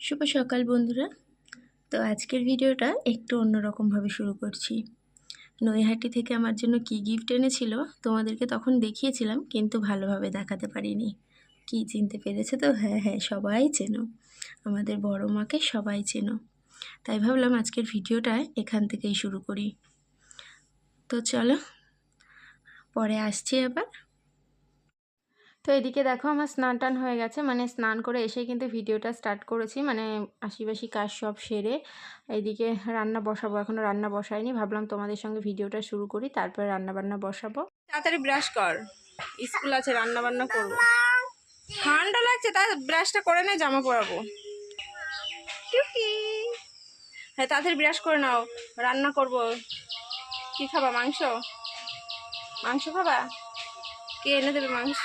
শুভ সকাল বন্ধুরা। তো আজকের ভিডিওটা একটু অন্যরকমভাবে শুরু করছি। নৈহাটি থেকে আমার জন্য কি গিফট এনেছিল তোমাদেরকে তখন দেখিয়েছিলাম, কিন্তু ভালোভাবে দেখাতে পারিনি। কি চিনতে পেরেছে তো? হ্যাঁ হ্যাঁ, সবাই চেনো, আমাদের বড় মাকে সবাই চেনো। তাই ভাবলাম আজকের ভিডিওটা এখান থেকেই শুরু করি। তো চলো, পরে আসছি আবার। তো এদিকে দেখো আমার স্নান টান হয়ে গেছে, মানে স্নান করে এসে কিন্তু ভিডিওটা স্টার্ট করেছি, মানে আশিবাসি কাজ সব সেরে এইদিকে রান্না বসাবো। এখনও রান্না বসাইনি, ভাবলাম তোমাদের সঙ্গে ভিডিওটা শুরু করি, তারপরে রান্না বান্না বসাবো। তাড়াতাড়ি ব্রাশ কর, স্কুল আছে, রান্না বান্না করবো। ঠান্ডা লাগছে, তাই ব্রাশটা করে নে, জামা পরাবো। হ্যাঁ তাড়াতাড়ি ব্রাশ করে নাও, রান্না করব। কি খাবা? মাংস? মাংস খাবা? কে এনে দেবে মাংস?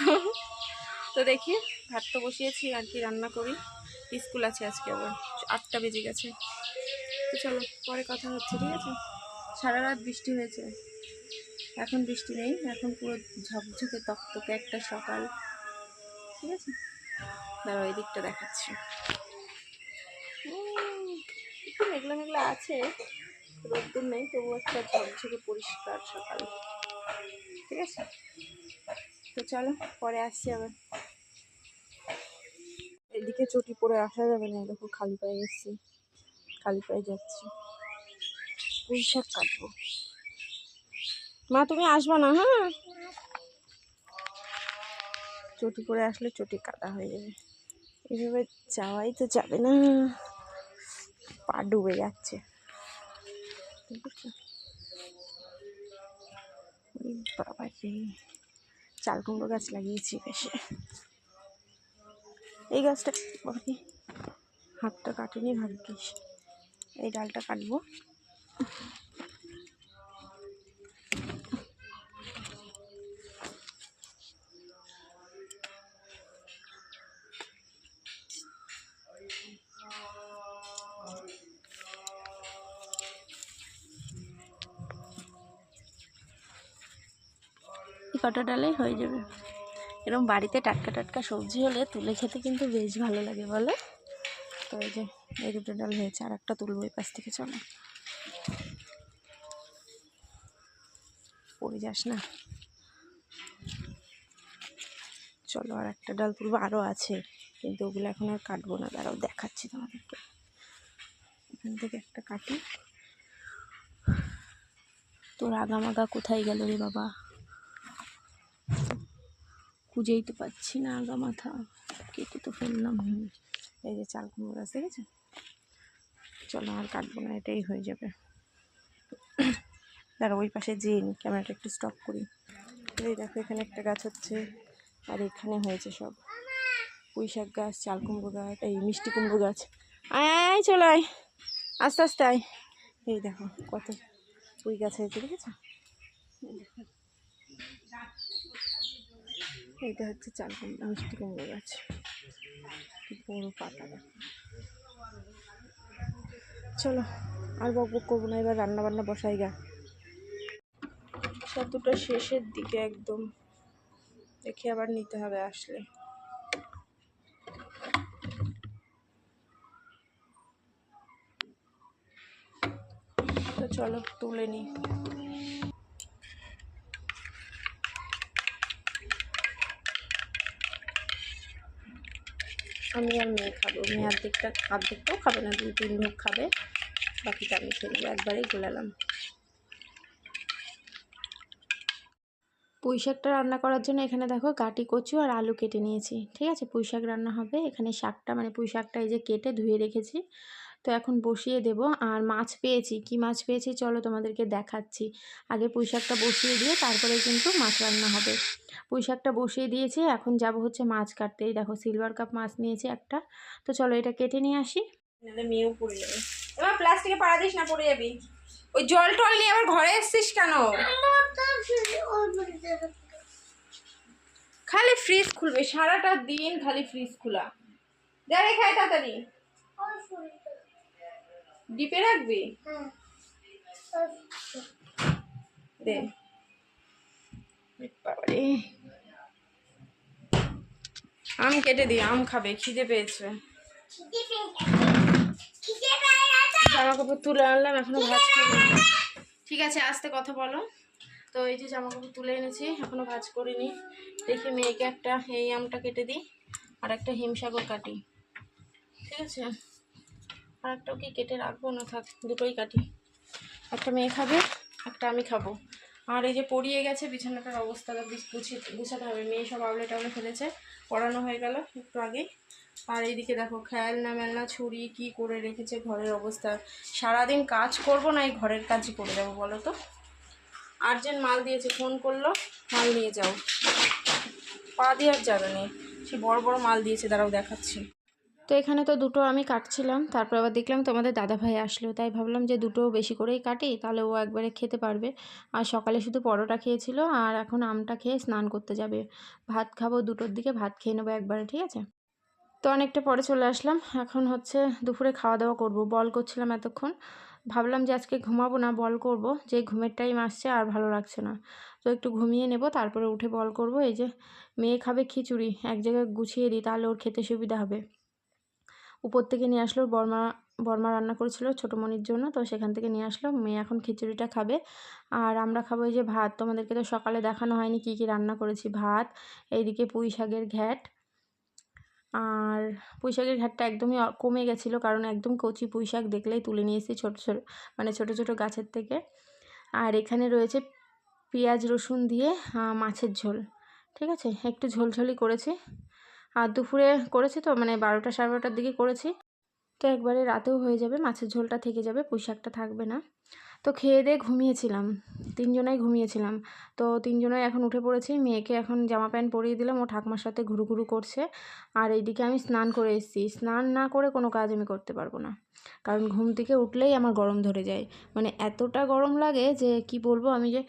তো দেখি, ভাত তো বসিয়েছি, আর কি রান্না করি। স্কুল আছে আজকে, আবার 8টা বেজে গেছে। তো চলো পরে কথা হচ্ছে, ঠিক আছে? সারা রাত বৃষ্টি হয়েছে, এখন বৃষ্টি নেই, এখন পুরো ঝকঝকে তকতকে একটা সকাল, ঠিক আছে? দাঁড়াও এই দিকটা দেখাচ্ছি। একটু মেঘলা মেঘলা আছে, রোদ্দুর নেই, তবু একটা ঝকঝকে পরিষ্কার সকাল, ঠিক আছে? তো চলো পরে আসছি আবার। এদিকে চটি পরে আসা যাবে না, দেখো খালি পায়ে এসছি, খালি পায়ে যাচ্ছি। পুঁই শাক কাটবো। মা তুমি আসবা না? হ্যাঁ, চটি পরে আসলে চটি কাটা হয়ে যাবে, এভাবে যাওয়াই তো যাবে না, পা ডুবে যাচ্ছে। বাবা রে, চাল কুমড়ো গাছ লাগিয়েছি বেশি। এই গাছটা বাবাকে হাতটা কাটেনি ভাগ্যিস, এই ডালটা কাটবো। কটা ডালেই হয়ে যাবে। এরকম বাড়িতে টাটকা টাটকা সবজি হলে তুলে খেতে কিন্তু বেশ ভালো লাগে, বলো? তো এই যে এই দুটো ডাল হয়েছে, আর একটা তুলবো এই পাশ থেকে। চলো, পড়ে যাস না। চলো আর একটা ডাল তুলবো, আরও আছে, কিন্তু ওগুলো এখন আর কাটবো না, দাঁড়াও দেখাচ্ছি তোমাদেরকে। এখান থেকে একটা কাটি। তোর আগামাগা কোথায় গেল রে বাবা? খুঁজেই তো পাচ্ছি না, আগা মাথা কেটে তো ফেললাম। এই যে চাল কুমড়ো গাছ দেখেছো? চলো আর কাটবো না, এটাই হয়ে যাবে। দাঁড়া ওই পাশে যেয়ে নি, ক্যামেরাটা একটু স্টপ করি। এই দেখো এখানে একটা গাছ হচ্ছে, আর এখানে হয়েছে সব পুঁই শাক গাছ, চাল কুমড়ো গাছ, এই মিষ্টি কুমড়ো গাছ। আয় আয় চলো আয়, আস্তে আস্তে আয়। এই দেখো কত পুঁই গাছ হয়েছে, দেখেছো? এইটা হচ্ছে চাল কুমড়ো, মিষ্টি কুমড়ো গাছ, কি বড় পাতা। চলো আর বকবক করবো না, এবার রান্না বান্না বসাই গা। ছাতুটা শেষের দিকে একদম, দেখে আবার নিতে হবে আসলে। তো চলো তুলে নিই। আমি আর মেয়ে খাবো, মেয়ে অর্ধেকটাও খাবে না, 2-3 ভাগ খাবে, বাকিটা আমি ফেলবো, একবারেই গোলালাম। পুঁই শাকটা রান্না করার জন্য এখানে দেখো গাটি কচু আর আলু কেটে নিয়েছি, ঠিক আছে? পুঁই শাক রান্না হবে। এখানে শাকটা মানে পুঁই শাকটা এই যে কেটে ধুয়ে রেখেছি, তো এখন বসিয়ে দেব। আর মাছ পেয়েছি, কি মাছ পেয়েছি চলো তোমাদেরকে দেখাচ্ছি। আগে পুঁই শাকটা বসিয়ে দিয়ে তারপরে কিন্তু মাছ রান্না হবে। পুঁই শাকটা বসিয়ে দিয়েছি, এখন যাব হচ্ছে মাছ কাটতে। এই দেখো সিলভার কাপ মাছ নিয়েছি একটা, তো চলো এটা কেটে নিয়ে আসি, নাহলে মেয়েও পড়ে যাবে। এবার প্লাস্টিকে পাড়া দিস না, পড়ে যাবি। ওই জল টল নিয়ে আবার ঘরে এসছিস কেন? খালি ফ্রিজ খুলবে সারাটা দিন, খালি ফ্রিজ খোলা। যা রে খাই তাড়াতাড়ি, ডিপে রাখবি দে। বাবারে, আম কেটে দি, আম খাবে, খিদে পেয়েছে। জামা কাপড় তুলে আনলাম, এখনো ভাঁজ করিনি। ঠিক আছে, আস্তে কথা বলো। তো এই যে জামা কাপড় তুলে এনেছি, এখনো ভাঁজ করিনি। দেখি মেয়েকে একটা এই আমটা কেটে দিই আর একটা হিমসাগর কাটি। ঠিক আছে, আর একটাও কি কেটে রাখবো না থাক, দুটোই কাটি। একটা মেয়ে খাবে, একটা আমি খাবো। আর এই যে পড়িয়ে গেছে বিছানাটার অবস্থা গুছাতে হবে। মেয়ে সব আউলে টাউলে ফেলেছে, পড়ানো হয়ে গেল একটু আগেই। আর এইদিকে দেখো খেলনা মেলনা ছুরি কি করে রেখেছে ঘরের অবস্থা। সারাদিন কাজ করব না এই ঘরের কাজই করে যাবো বলো তো। আর্জেন্ট মাল দিয়েছে, ফোন করলো মাল নিয়ে যাও, পা দিয়ে আর যাবে নেই। সে বড় বড় মাল দিয়েছে, দাঁড়াও দেখাচ্ছি। তো এখানে তো দুটো আমি কাটছিলাম, তারপর আবার দেখলাম তোমাদের দাদাভাই আসলো, তাই ভাবলাম যে দুটো বেশি করেই কাটি, তাহলে ও একবারে খেতে পারবে। আর সকালে শুধু পরোটা খেয়েছিল, আর এখন আমটা খেয়ে স্নান করতে যাবে। ভাত খাবো 2টোর দিকে, ভাত খেয়ে নেবো একবারে। ঠিক আছে, তো অনেকটা পরে চলে আসলাম। এখন হচ্ছে দুপুরে খাওয়া দাওয়া করব। বল করছিলাম এতক্ষণ, ভাবলাম যে আজকে ঘুমাবো না, বল করব। যে ঘুমের টাইম আসছে আর ভালো লাগছে না, তো একটু ঘুমিয়ে নেব, তারপরে উঠে বল করব। এই যে মেয়ে খাবে খিচুড়ি, এক জায়গায় গুছিয়ে দিই তাহলে ওর খেতে সুবিধা হবে। উপর থেকে নিয়ে আসলো, বর্মা রান্না করেছিল ছোটোমণির জন্য, তো সেখান থেকে নিয়ে আসলো। মেয়ে এখন খিচুড়িটা খাবে, আর আমরা খাবো এই যে ভাত। তোমাদেরকে তো সকালে দেখানো হয়নি কী কী রান্না করেছি। ভাত, এইদিকে পুঁই শাকের ঘ্যাট, আর পুঁই শাকের ঘ্যাটটা একদমই কমে গেছিলো, কারণ একদম কচি পুঁই শাক দেখলেই তুলে নিয়ে এসেছি ছোটো ছোটো, মানে ছোটো ছোটো গাছের থেকে। আর এখানে রয়েছে পেঁয়াজ রসুন দিয়ে মাছের ঝোল। ঠিক আছে, একটু ঝোলঝোলই করেছি। আর দুপুরে করেছি তো, মানে 12টা 12:30টার দিকে করেছি, তো একবারে রাতেও হয়ে যাবে, মাছের ঝোলটা থেকে যাবে, পুঁই শাকটা থাকবে না। তো খেয়ে দিয়ে ঘুমিয়েছিলাম, 3জনাই ঘুমিয়েছিলাম। তো 3জনাই এখন উঠে পড়েছি। মেয়েকে এখন জামা প্যান্ট পরিয়ে দিলাম, ও ঠাকুমার সাথে ঘুরু ঘুরু করছে। আর এইদিকে আমি স্নান করে এসেছি। স্নান না করে কোনো কাজ আমি করতে পারবো না, কারণ ঘুম থেকে উঠলেই আমার গরম ধরে যায়। মানে এতটা গরম লাগে যে কি বলবো। আমি যে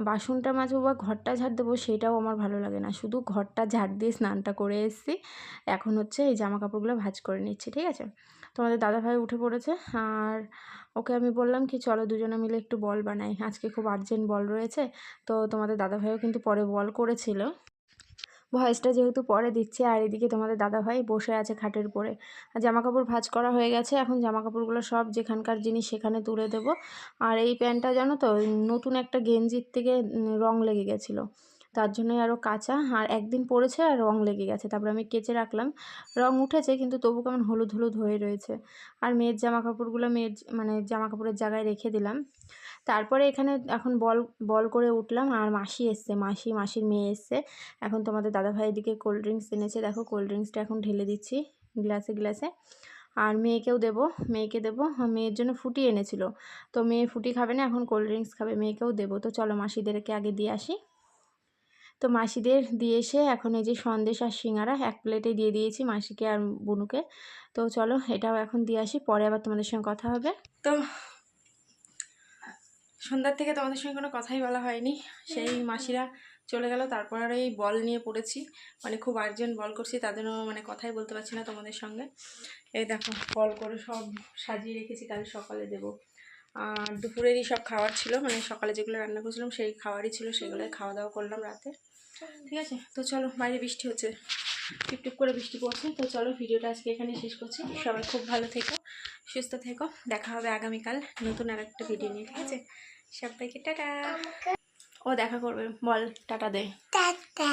বাসনটা মাজবো বা ঘরটা ঝাড় দেবো সেটাও আমার ভালো লাগে না, শুধু ঘরটা ঝাড় দিয়ে স্নানটা করে এসেছি। এখন হচ্ছে এই জামা কাপড়গুলো ভাঁজ করে নিচ্ছি। ঠিক আছে, তোমাদের দাদাভাই উঠে পড়েছে, আর ওকে আমি বললাম কি চলো দুজনে মিলে একটু বল বানাই, আজকে খুব আর্জেন্ট বল রয়েছে। তো তোমাদের দাদাভাইও কিন্তু পরে বল করেছিল, ভয়েসটা যেহেতু পরে দিচ্ছে। আর এদিকে তোমাদের দাদাভাই বসে আছে খাটের উপরে। জামা কাপড় ভাঁজ করা হয়ে গেছে, এখন জামা কাপড়গুলো সব যেখানকার জিনিস সেখানে তুলে দেবো। আর এই প্যান্টটা জানো তো, নতুন একটা গেঞ্জির থেকে রং লেগে গেছিলো, তার জন্যই আরও কাঁচা, আর একদিন পরেছে আর রং লেগে গেছে। তারপরে আমি কেচে রাখলাম, রং উঠেছে কিন্তু তবু কেমন হলুদ হলুদ হয়ে রয়েছে। আর মেয়ের জামা কাপড়গুলো মানে জামা কাপড়ের জায়গায় রেখে দিলাম। তারপরে এখানে এখন বল করে উঠলাম, আর মাসি এসছে, মাসির মেয়ে এসছে। এখন তোমাদের দাদাভাই এদিকে কোল্ড ড্রিঙ্কস এনেছে, দেখো কোল্ড ড্রিঙ্কসটা এখন ঢেলে দিচ্ছি গ্লাসে। আর মেয়েকে দেবো। মেয়ের জন্য ফুটি এনেছিল, তো মেয়ে ফুটি খাবে না, এখন কোল্ড ড্রিঙ্কস খাবে, মেয়েকেও দেবো। তো চলো মাসিদেরকে আগে দিয়ে আসি। তো মাসিদের দিয়ে এসে এখন এই যে সন্দেশ আর সিঙ্গারা এক প্লেটে দিয়ে দিয়েছি মাসিকে আর বনুকে। তো চলো এটাও এখন দিয়ে আসি, পরে আবার তোমাদের সঙ্গে কথা হবে। তো সন্ধ্যার থেকে তোমাদের সঙ্গে কোনো কথাই বলা হয়নি, সেই মাসিরা চলে গেল, তারপর আর এই বল নিয়ে পড়েছি। মানে খুব আর্জেন্ট বল করছি, তাদেরও মানে কথাই বলতে পারছি না তোমাদের সঙ্গে। এই দেখো বল করে সব সাজিয়ে রেখেছি, কাল সকালে দেবো। আর দুপুরেরই সব খাবার ছিল, মানে সকালে যেগুলো রান্না করেছিলাম সেই খাবারই ছিল, সেগুলোই খাওয়া দাওয়া করলাম রাতে। ঠিক আছে, তো চলো, বাইরে বৃষ্টি হচ্ছে, টিপটিপ করে বৃষ্টি পড়ছে। তো চলো ভিডিওটা আজকে এখানে শেষ করছি। সবাই খুব ভালো থেকো, সুস্থ থেকো, দেখা হবে আগামীকাল নতুন আর একটা ভিডিও নিয়ে। ঠিক আছে, সবাইকে টাটা। ও দেখা করবে, বল টাটা দে। টাটা।